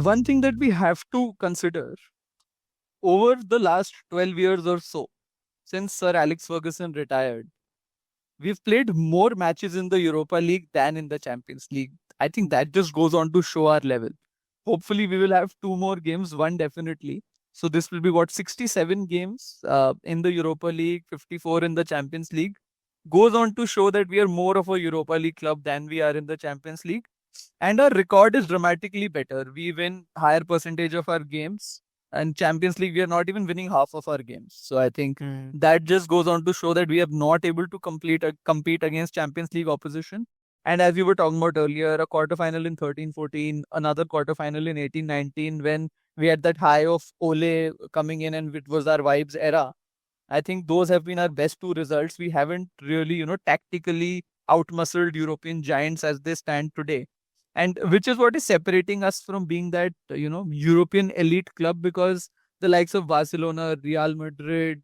one thing that we have to consider over the last 12 years or so, since Sir Alex Ferguson retired, we've played more matches in the Europa League than in the Champions League. I think that just goes on to show our level. Hopefully, we will have two more games, one definitely. So, this will be what, 67 games in the Europa League, 54 in the Champions League. Goes on to show that we are more of a Europa League club than we are in the Champions League. And our record is dramatically better. We win higher percentage of our games. And Champions League, we are not even winning half of our games. So I think Mm. that just goes on to show that we are not able to compete against Champions League opposition. And as you were talking about earlier, a quarterfinal in 13-14, another quarterfinal in 18-19, when we had that high of Ole coming in and it was our vibes era. I think those have been our best two results. We haven't really, tactically outmuscled European giants as they stand today. And which is what is separating us from being that, European elite club, because the likes of Barcelona, Real Madrid,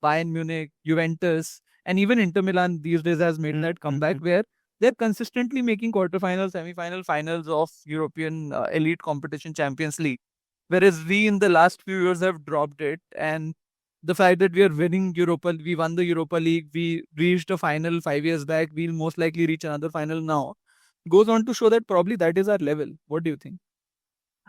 Bayern Munich, Juventus, and even Inter Milan these days has made Mm, that mm, comeback mm. where they're consistently making quarterfinals, semi-final, finals of European elite competition Champions League. Whereas we in the last few years have dropped it. And the fact that we are winning we won the Europa League, we reached a final 5 years back, we'll most likely reach another final now, goes on to show that probably that is our level. What do you think?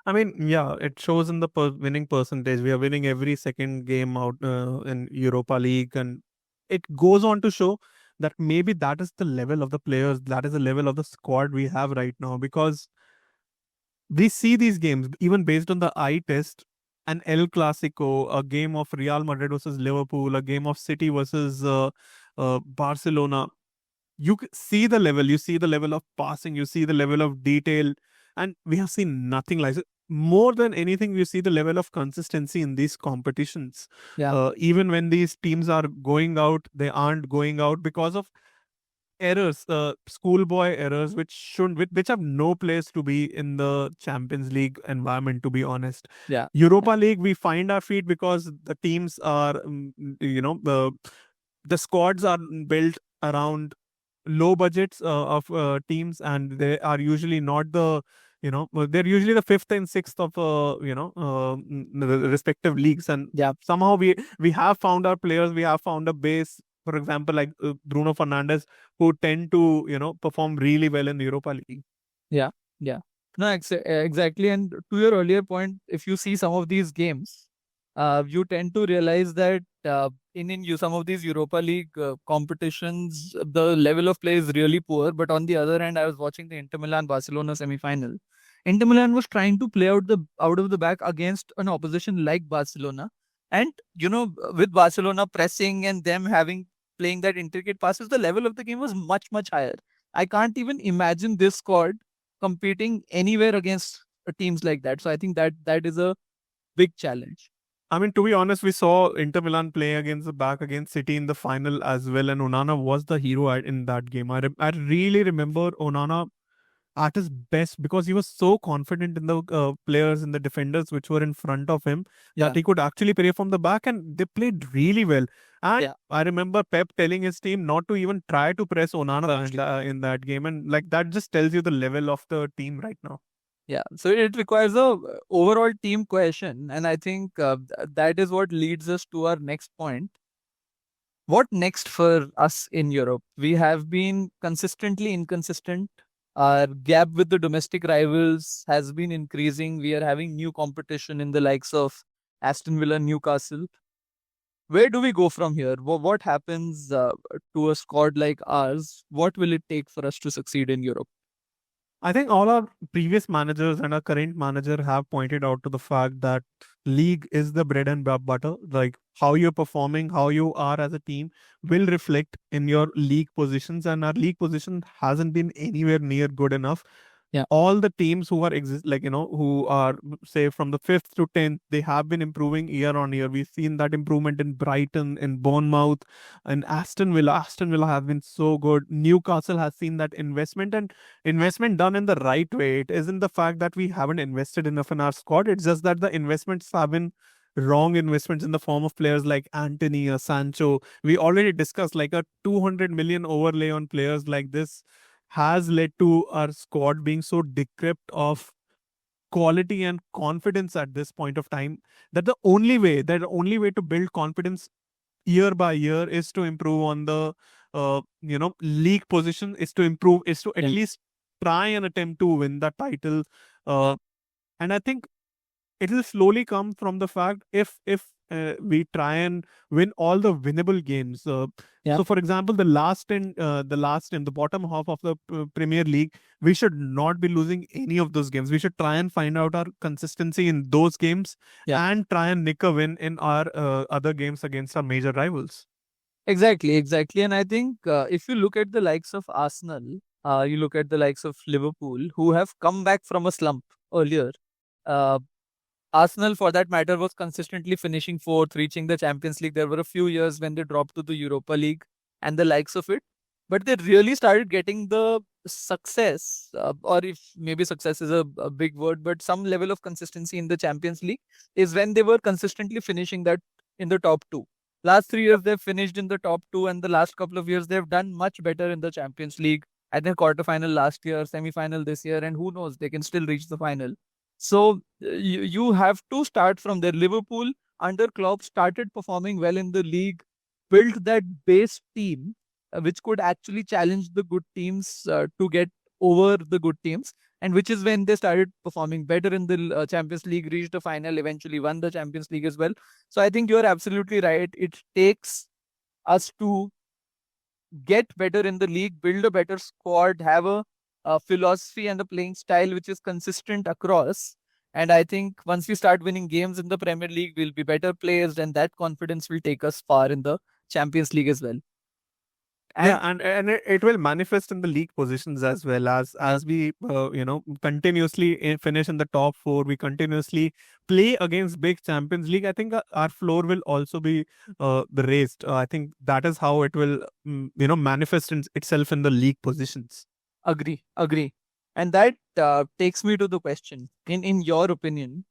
I mean, yeah, it shows in the winning percentage. We are winning every second game out in Europa League, and it goes on to show that maybe that is the level of the players, that is the level of the squad we have right now. Because we see these games even based on the eye test. An El Clasico, a game of Real Madrid versus Liverpool, a game of City versus Barcelona. See the level, you see the level of passing, you see the level of detail, and we have seen nothing like it. More than anything, we see the level of consistency in these competitions. Yeah. Even when these teams are going out, they aren't going out because of errors, schoolboy errors, which have no place to be in the Champions League environment. To be honest, Yeah. Europa League, we find our feet because the teams are, the squads are built around low budgets of teams, and they are usually not they're usually the fifth and sixth of the respective leagues, and Yeah. somehow we have found our players, we have found a base, for example, like Bruno Fernandes, who tend to perform really well in the Europa League. Yeah. Yeah. No, exactly. And to your earlier point, if you see some of these games, you tend to realize that some of these Europa League competitions, the level of play is really poor. But on the other hand, I was watching the Inter Milan Barcelona semi-final. Inter Milan was trying to play out of the back against an opposition like Barcelona, and with Barcelona pressing and them having playing that intricate passes, the level of the game was much higher. I can't even imagine this squad competing anywhere against teams like that. So I think that is a big challenge. I mean, to be honest, we saw Inter Milan play back against City in the final as well, and Onana was the hero in that game. I really remember Onana at his best because he was so confident in the players and the defenders which were in front of him that Yeah. he could actually play from the back, and they played really well. And Yeah. I remember Pep telling his team not to even try to press Onana in that game, and like that just tells you the level of the team right now. Yeah, so it requires a overall team cohesion, and I think that is what leads us to our next point. What next for us in Europe? We have been consistently inconsistent. Our gap with the domestic rivals has been increasing. We are having new competition in the likes of Aston Villa, Newcastle. Where do we go from here? What happens to a squad like ours? What will it take for us to succeed in Europe? I think all our previous managers and our current manager have pointed out to the fact that league is the bread and butter. Like how you're performing, how you are as a team will reflect in your league positions, and our league position hasn't been anywhere near good enough. Yeah. All the teams who are who are, say, from the 5th to 10th, they have been improving year on year. We've seen that improvement in Brighton, in Bournemouth, and Aston Villa have been so good. Newcastle has seen that investment, and investment done in the right way. It isn't the fact that we haven't invested enough in our squad, it's just that the investments have been wrong investments in the form of players like Anthony or Sancho. We already discussed like a 200 million overlay on players like this has led to our squad being so decrepit of quality and confidence at this point of time, that the only way to build confidence year by year is to improve on the league position, is to improve, is to at Yeah. least try and attempt to win the title. Uh, and I think it will slowly come from the fact, if we try and win all the winnable games. Yeah. So for example, the the bottom half of the Premier League, we should not be losing any of those games. We should try and find out our consistency in those games Yeah. and try and nick a win in our other games against our major rivals. Exactly, exactly. And I think if you look at the likes of Arsenal, you look at the likes of Liverpool, who have come back from a slump earlier. Uh, Arsenal, for that matter, was consistently finishing fourth, reaching the Champions League. There were a few years when they dropped to the Europa League and the likes of it. But they really started getting the success, or if maybe success is a big word, but some level of consistency in the Champions League is when they were consistently finishing that in the top two. Last 3 years, they've finished in the top two, and the last couple of years, they've done much better in the Champions League. I think quarterfinal last year, semi-final this year, and who knows, they can still reach the final. So you have to start from there. Liverpool under Klopp started performing well in the league, built that base team, which could actually challenge the good teams to get over the good teams, and which is when they started performing better in the Champions League, reached the final, eventually won the Champions League as well. So I think you're absolutely right. It takes us to get better in the league, build a better squad, have a philosophy and a playing style which is consistent across. And I think once we start winning games in the Premier League, we'll be better players, and that confidence will take us far in the Champions League as well. Yeah, And and it will manifest in the league positions as well, as we continuously finish in the top four. We continuously play against big Champions League. I think our floor will also be raised. I think that is how it will manifest itself in the league positions. agree, agree. And that takes me to the question. In your opinion,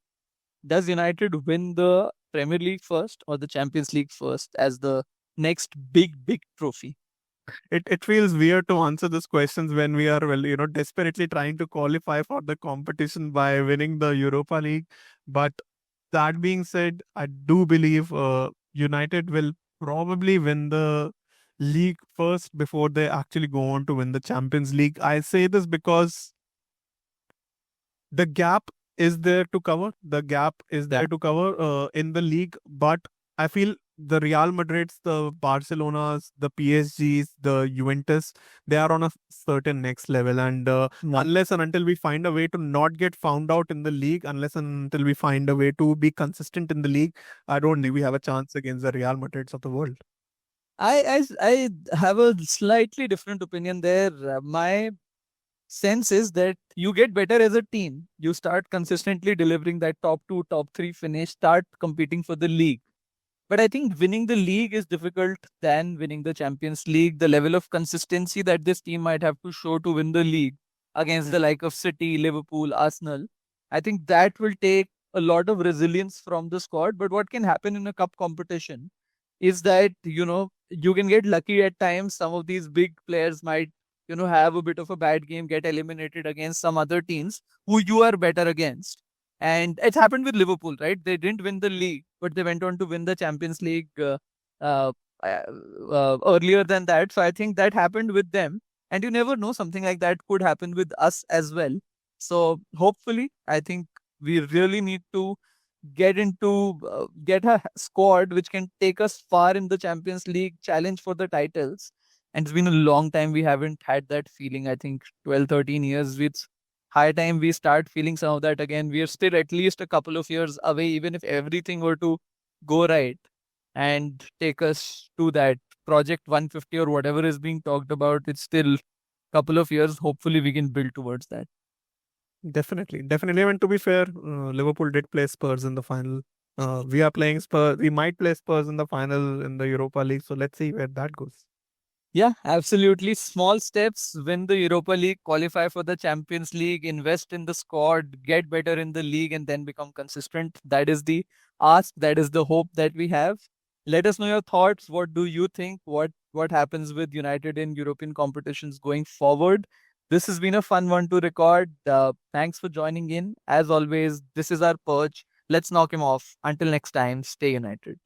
does United win the Premier League first or the Champions League first as the next big trophy? It feels weird to answer these questions when we are, well, desperately trying to qualify for the competition by winning the Europa League. But that being said, I do believe United will probably win the league first before they actually go on to win the Champions League. I say this because the gap is there to cover. The gap is Yeah. there to cover in the league. But I feel the Real Madrids, the Barcelonas, the PSGs, the Juventus, they are on a certain next level. And Yeah. unless and until we find a way to not get found out in the league, unless and until we find a way to be consistent in the league, I don't think we have a chance against the Real Madrids of the world. I have a slightly different opinion there. My sense is that you get better as a team. You start consistently delivering that top two, top three finish, start competing for the league. But I think winning the league is difficult than winning the Champions League. The level of consistency that this team might have to show to win the league against the like of City, Liverpool, Arsenal, I think that will take a lot of resilience from the squad. But what can happen in a cup competition is that, you can get lucky at times. Some of these big players might, have a bit of a bad game, get eliminated against some other teams who you are better against. And it's happened with Liverpool, right? They didn't win the league, but they went on to win the Champions League uh, earlier than that. So I think that happened with them. And you never know, something like that could happen with us as well. So hopefully, I think we really need to get a squad which can take us far in the Champions League, challenge for the titles. And it's been a long time we haven't had that feeling. I think 12, 13 years. It's high time we start feeling some of that again. We are still at least a couple of years away, even if everything were to go right and take us to that project 150 or whatever is being talked about. It's still a couple of years. Hopefully, we can build towards that. Definitely, definitely. I mean, to be fair, Liverpool did play Spurs in the final. We are playing Spurs. We might play Spurs in the final in the Europa League. So let's see where that goes. Yeah, absolutely. Small steps, win the Europa League, qualify for the Champions League, invest in the squad, get better in the league, and then become consistent. That is the ask. That is the hope that we have. Let us know your thoughts. What do you think? What happens with United in European competitions going forward? This has been a fun one to record. Thanks for joining in. As always, this is our perch. Let's knock him off. Until next time, stay united.